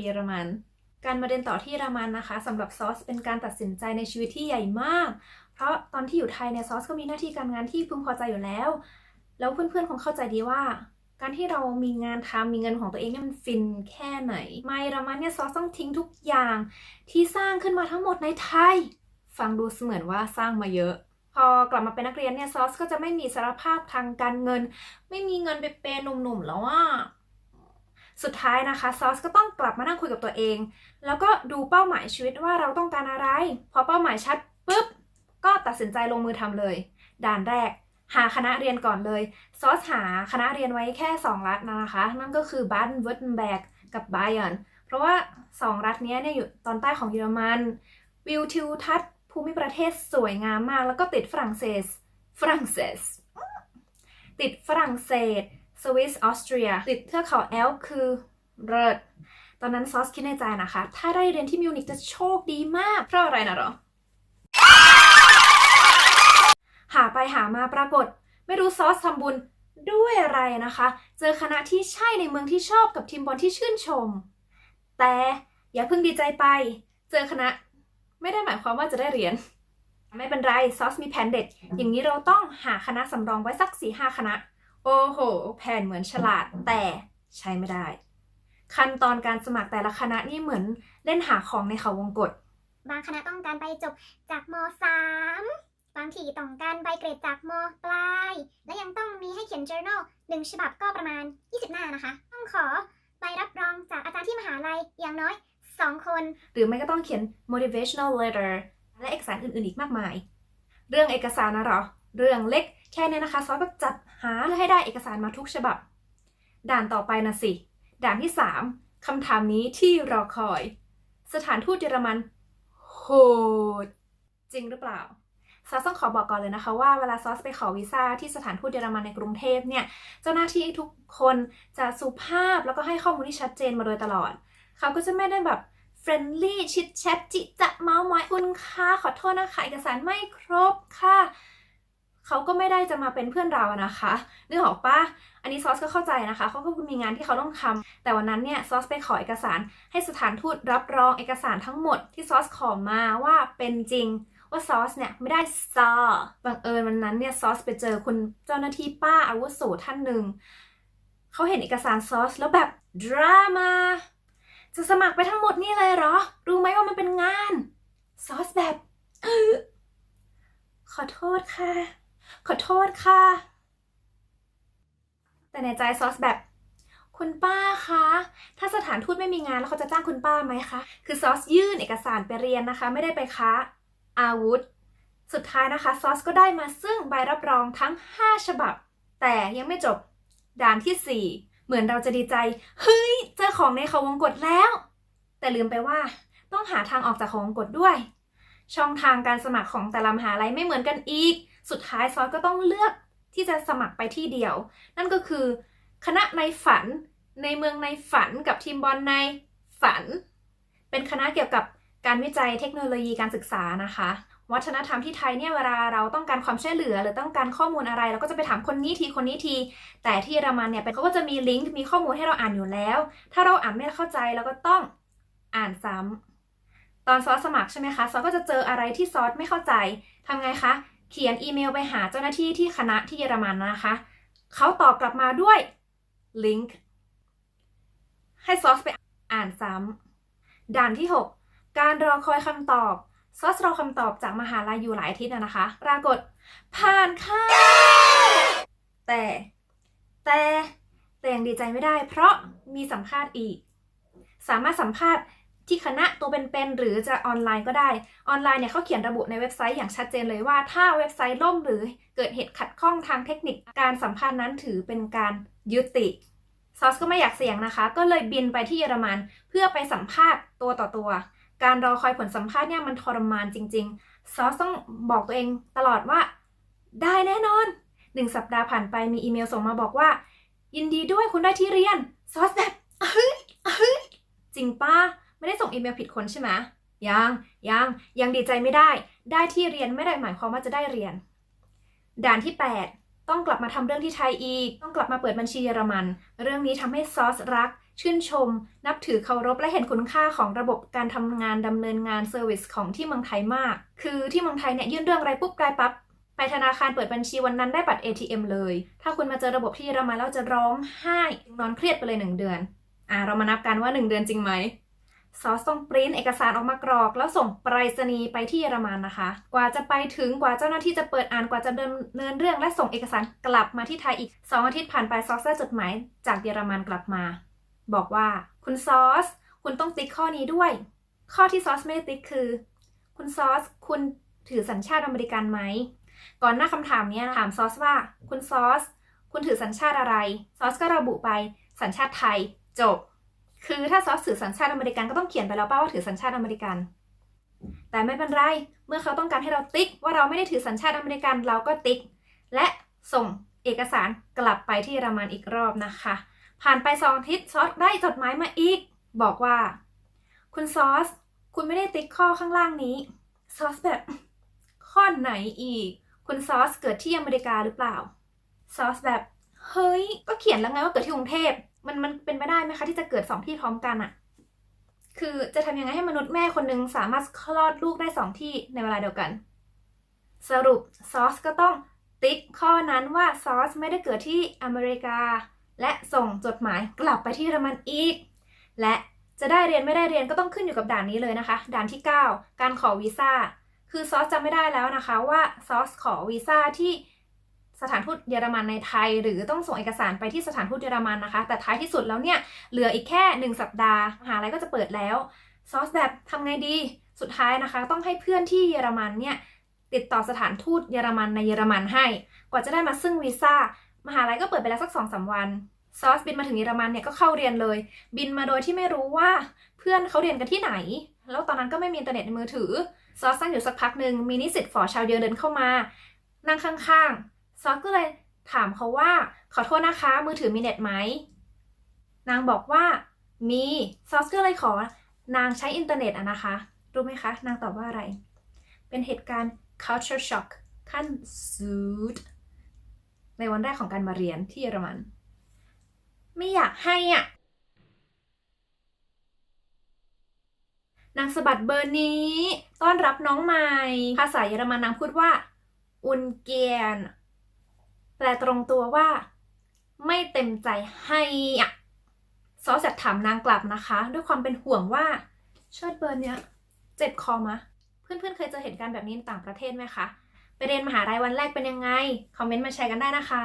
เยอรมันการมาเรียนต่อที่เยอรมันนะคะสำหรับซอสเป็นการตัดสินใจในชีวิตที่ใหญ่มากเพราะตอนที่อยู่ไทยเนี่ยซอสก็มีหน้าที่การงานที่พึงพอใจอยู่แล้วเพื่อนๆคงเข้าใจดีว่าการที่เรามีงานทำมีเงินของตัวเองเนี่ยมันฟินแค่ไหนมาเยอรมันเนี่ยซอสต้องทิ้งทุกอย่างที่สร้างขึ้นมาทั้งหมดในไทยฟังดูเสมือนว่าสร้างมาเยอะพอกลับมาเป็นนักเรียนเนี่ยซอสก็จะไม่มีสารภาพทางการเงินไม่มีเงินไปเปย์หนุ่มๆแล้วอ่ะสุดท้ายนะคะซอสก็ต้องกลับมานั่งคุยกับตัวเองแล้วก็ดูเป้าหมายชีวิตว่าเราต้องการอะไรพอเป้าหมายชัดปุ๊บก็ตัดสินใจลงมือทำเลยด่านแรกหาคณะเรียนก่อนเลยซอสหาคณะเรียนไว้แค่2รัฐนะคะนั่นก็คือบาเดนเวิร์ตเทนเบร์กกับไบเยิร์นเพราะว่า2รัฐนี้เนี่ยอยู่ตอนใต้ของเยอรมันวิวทิวทัศน์ภูมิประเทศสวยงามมากแล้วก็ติดฝรั่งเศสติดฝรั่งเศสสวิสออสเตรียติดเทือกเขาแอลป์คือเลิศตอนนั้นซอสคิดในใจนะคะถ้าได้เรียนที่มิวนิกจะโชคดีมากเพราะอะไรนะหรอหาไปหามาปรากฏไม่รู้ซอสทำบุญด้วยอะไรนะคะเจอคณะที่ใช่ในเมืองที่ชอบกับทีมบอลที่ชื่นชมแต่อย่าเพิ่งดีใจไปเจอคณะไม่ได้หมายความว่าจะได้เรียนไม่เป็นไรซอสมีแผนเด็ดอย่างนี้เราต้องหาคณะสำรองไว้สัก 4-5 คณะโอ้โหแผนเหมือนฉลาดแต่ใช้ไม่ได้ขั้นตอนการสมัครแต่ละคณะนี่เหมือนเล่นหาของในเขาวงกตบางคณะต้องการใบจบจากม.3 บางทีต้องการใบเกรดจากม.ปลายและยังต้องมีให้เขียน journal 1 ฉบับก็ประมาณ20 หน้านะคะต้องขอใบรับรองจากอาจารย์ที่มหาลัยอย่างน้อย2 คนหรือไม่ก็ต้องเขียน motivational letter และเอกสารอื่นๆอีกมากมายเรื่องเอกสารนะหรอเรื่องเล็กแค่นี้นะคะซอสก็จัดหาเพื่อให้ได้เอกสารมาทุกฉบับด่านต่อไปนะสิด่านที่3คำถามนี้ที่รอคอยสถานทูตเยอรมันโหดจริงหรือเปล่าซอสต้องขอบอกก่อนเลยนะคะว่าเวลาซอสไปขอวีซ่าที่สถานทูตเยอรมันในกรุงเทพเนี่ยเจ้าหน้าที่ทุกคนจะสุภาพแล้วก็ให้ข้อมูลที่ชัดเจนมาโดยตลอดเขาก็จะไม่ได้แบบเฟรนลี่ชิดแชทจิจะเมาส์มอยคุณค่ะขอโทษนะคะเอกสารไม่ครบค่ะเขาก็ไม่ได้จะมาเป็นเพื่อนเรานะคะนึกออกปะอันนี้ซอสก็เข้าใจนะคะเขาก็มีงานที่เขาต้องทำแต่วันนั้นเนี่ยซอสไปขอเอกสารให้สถานทูตรับรองเอกสารทั้งหมดที่ซอสขอมาว่าเป็นจริงว่าซอสเนี่ยไม่ได้ซอบังเอิญวันนั้นเนี่ยซอสไปเจอคุณเจ้าหน้าที่ป้าอาวุโสท่านหนึ่งเขาเห็นเอกสารซอสแล้วแบบดราม่าจะสมัครไปทั้งหมดนี่เลยเหรอรู้ไหมว่ามันเป็นงานซอสแบบขอโทษค่ะขอโทษค่ะแต่ในใจซอสแบบคุณป้าคะถ้าสถานทูตไม่มีงานแล้วเขาจะจ้างคุณป้าไหมคะคือซอสยื่นเอกสารไปเรียนนะคะไม่ได้ไปค้าอาวุธสุดท้ายนะคะซอสก็ได้มาซึ่งใบรับรองทั้ง5 ฉบับแต่ยังไม่จบด่านที่4เหมือนเราจะดีใจเฮ้ยเจอของในเขาวงกตแล้วแต่ลืมไปว่าต้องหาทางออกจากเขาวงกตด้วยช่องทางการสมัครของแต่ละมหาลัยไม่เหมือนกันอีกสุดท้ายซอสก็ต้องเลือกที่จะสมัครไปที่เดียวนั่นก็คือคณะในฝันในเมืองในฝันกับทีมบอลในฝันเป็นคณะเกี่ยวกับการวิจัยเทคโนโลยีการศึกษานะคะวัฒนธรรมที่ไทยเนี่ยเวลาเราต้องการความช่วยเหลือหรือต้องการข้อมูลอะไรเราก็จะไปถามคนนี้ทีคนนี้ทีแต่ที่เยอรมันเนี่ยเขาก็จะมีลิงก์มีข้อมูลให้เราอ่านอยู่แล้วถ้าเราอ่านไม่เข้าใจเราก็ต้องอ่านซ้ำตอนซอสสมัครใช่ไหมคะซอสก็จะเจออะไรที่ซอสไม่เข้าใจทำไงคะเขียนอีเมลไปหาเจ้าหน้าที่ที่คณะที่เยอรมันนะคะเขาตอบกลับมาด้วยลิงก์ให้ซอสไปอ่านซ้ำด่านที่6การรอคอยคำตอบซอสรอคำตอบจากมหาลัยอยู่หลายอาทิตย์นะคะปรากฏผ่านค่ะแต่ยังดีใจไม่ได้เพราะมีสัมภาษณ์อีกสามารถสัมภาษณ์ที่คณะตัวเป็นๆหรือจะออนไลน์ก็ได้ออนไลน์เนี่ยเขาเขียนระบุในเว็บไซต์อย่างชัดเจนเลยว่าถ้าเว็บไซต์ล่มหรือเกิดเหตุขัดข้องทางเทคนิคการสัมภาษณ์นั้นถือเป็นการยุติซอสก็ไม่อยากเสี่ยงนะคะก็เลยบินไปที่เยอรมันเพื่อไปสัมภาษณ์ตัวต่อตัวการรอคอยผลสัมภาษณ์เนี่ยมันทรมานจริงๆซอสต้องบอกตัวเองตลอดว่าได้แน่นอน1 สัปดาห์ผ่านไปมีอีเมลส่งมาบอกว่ายินดีด้วยคุณได้ที่เรียนซอสแบบจริงป้าไม่ได้ส่งอีเมลผิดคนใช่ไหมยังดีใจไม่ได้ที่เรียนไม่ได้หมายความว่าจะได้เรียนด่านที่8ต้องกลับมาทำเรื่องที่ไทยอีกต้องกลับมาเปิดบัญชีเยอรมันเรื่องนี้ทำให้ซอสรัก ชื่นชม นับถือเคารพและเห็นคุณค่าของระบบการทำงานดำเนินงานเซอร์วิสของที่เมืองไทยมาก คือที่เมืองไทยเนี่ยยื่นเรื่องอะไรปุ๊บได้ปั๊บไปธนาคารเปิดบัญชีวันนั้นได้บัตร ATM เลย ถ้าคุณมาเจอระบบที่เยอรมันแล้วจะร้องไห้นอนเครียดไปเลย1 เดือนเรามานับกันว่า1 เดือนจริงไหมซอสต้องปริ้นเอกสารออกมากรอกแล้วส่งไปรษณีย์ไปที่เยอรมันนะคะ กว่าจะไปถึงกว่าเจ้าหน้าที่จะเปิดอ่านกว่าจะดำเนินเรื่องและส่งเอกสารกลับมาที่ไทยอีก2 อาทิตย์ผ่านไปซอสได้จดหมายจากเยอรมันกลับมาบอกว่าคุณซอสคุณต้องติ๊กข้อนี้ด้วยข้อที่ซอสไม่ได้ติ๊กคือคุณซอสคุณถือสัญชาติอเมริกันไหมก่อนหน้าคำถามนี้ถามซอสว่าคุณซอสคุณถือสัญชาติอะไรซอสก็ระบุไปสัญชาติไทยจบคือถ้าซอสถือสัญชาติอเมริกันก็ต้องเขียนไปแล้วป่ะว่าถือสัญชาติอเมริกันแต่ไม่เป็นไรเมื่อเขาต้องการให้เราติ๊กว่าเราไม่ได้ถือสัญชาติอเมริกันเราก็ติ๊กและส่งเอกสารกลับไปที่เยอรมันอีกรอบนะคะผ่านไป2 อาทิตย์ซอสได้จดหมายมาอีกบอกว่าคุณซอสคุณไม่ได้ติ๊กข้อข้างล่างนี้ซอสแบบข้อไหนอีกคุณซอสเกิดที่อเมริกาหรือเปล่าซอสแบบเฮ้ยก็เขียนแล้วไงว่าเกิดที่กรุงเทพมันเป็นไปได้ไหมคะที่จะเกิด2 ที่พร้อมกันอะคือจะทำยังไงให้มนุษย์แม่คนนึงสามารถคลอดลูกได้2 ที่ในเวลาเดียวกันสรุปซอสก็ต้องติ๊กข้อนั้นว่าซอสไม่ได้เกิดที่อเมริกาและส่งจดหมายกลับไปที่เยอรมันอีกและจะได้เรียนไม่ได้เรียนก็ต้องขึ้นอยู่กับด่านนี้เลยนะคะด่านที่9การขอวีซ่าคือซอสจำไม่ได้แล้วนะคะว่าซอสขอวีซ่าที่สถานทูตเยอรมันในไทยหรือต้องส่งเอกสารไปที่สถานทูตเยอรมันนะคะแต่ท้ายที่สุดแล้วเนี่ยเหลืออีกแค่1 สัปดาห์มหาลัยก็จะเปิดแล้วซอสแบบทำไงดีสุดท้ายนะคะต้องให้เพื่อนที่เยอรมันเนี่ยติดต่อสถานทูตเยอรมันในเยอรมันให้กว่าจะได้มาซึ่งวีซ่ามหาลัยก็เปิดไปแล้วสัก2-3 วันซอสบินมาถึงเยอรมันเนี่ยก็เข้าเรียนเลยบินมาโดยที่ไม่รู้ว่าเพื่อนเขาเรียนกันที่ไหนแล้วตอนนั้นก็ไม่มีอินเทอร์เน็ตในมือถือซอสนั่งอยู่สักพักหนึ่งมีนิสิตฝอชาวเยอรมันเดินเข้ามานั่งข้างๆซอสก็เลยถามเขาว่าขอโทษนะคะมือถือมีเน็ตไหมนางบอกว่ามีซอสก็เลยขอนางใช้อินเทอร์เน็ตอะนะคะรู้ไหมคะนางตอบว่าอะไรเป็นเหตุการณ์ culture shock ขั้นสุดในวันแรกของการมาเรียนที่เยอรมันไม่อยากให้อ่ะนางสะบัดเบอร์นี้ต้อนรับน้องใหม่ภาษาเยอรมันนางพูดว่าอุนเกียนแปลตรงตัวว่าไม่เต็มใจให้อ่ะซอสจะถามนางกลับนะคะด้วยความเป็นห่วงว่าเชิดเบอร์เนี้ยเจ็บคอมะเพื่อนๆเคยเจอเหตุการณ์แบบนี้ในต่างประเทศไหมคะไปเรียนมหาลัยวันแรกเป็นยังไงคอมเมนต์มาแชร์กันได้นะคะ